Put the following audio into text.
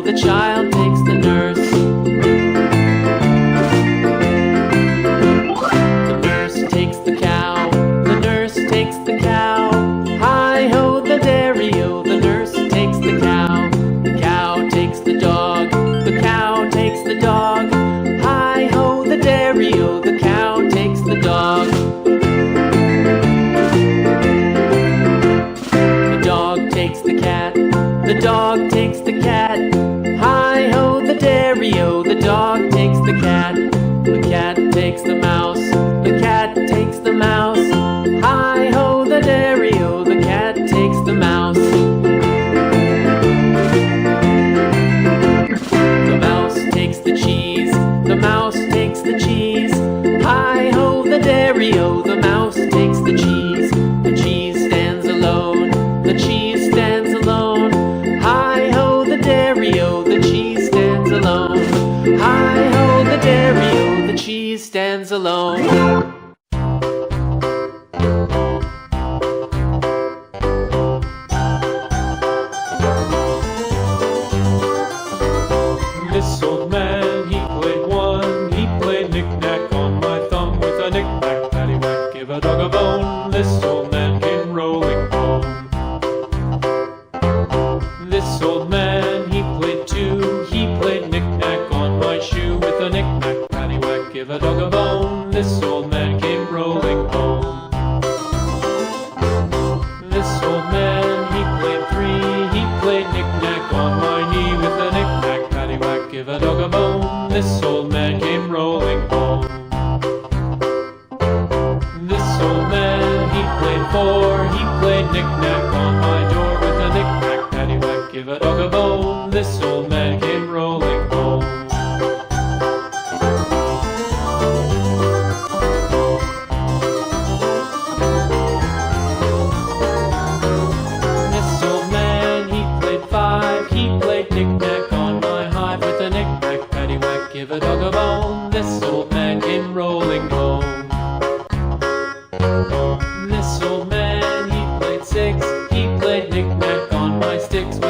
the child takes the nurse. The nurse takes the cow, the nurse takes the cow. Hi-ho, the dairy-o, the nurse takes the cow. The cow takes the dog, the cow takes the dog. Hi-ho, the dairy-o, the cow takes the dog. The dog takes the cat, the dog takes the cat. Hi-ho, the dairy-o, the dog takes the cat. The cat takes the mouse, the cat takes the mouse. Hi-ho, the dairy-o, the cat takes the mouse. The mouse takes the cheese, the mouse takes the cheese. Hi-ho, the dairy-o, the mouse takes the cheese. The cheese stands alone, the cheese stands alone. Hi-ho, the dairy-o, the cheese stands alone. Hi-ho, the dairy-o, the cheese stands alone. This old man, he played one. He played knick-knack on my thumb with a knick-knack, paddywhack, give a dog a bone. This old man came rolling home. This old man, he played two. He played knick-knack on my shoe with a knick-knack, paddywhack, give a dog a bone. This old man came rolling home. This old man, he played three. He played knick-knack on my knee with a knick-knack, paddywhack, give a dog a bone. This old man came rolling home. This old man, he played four. He played knick-knack on my door with a knick-knack, paddywhack, give a dog a bone. This old man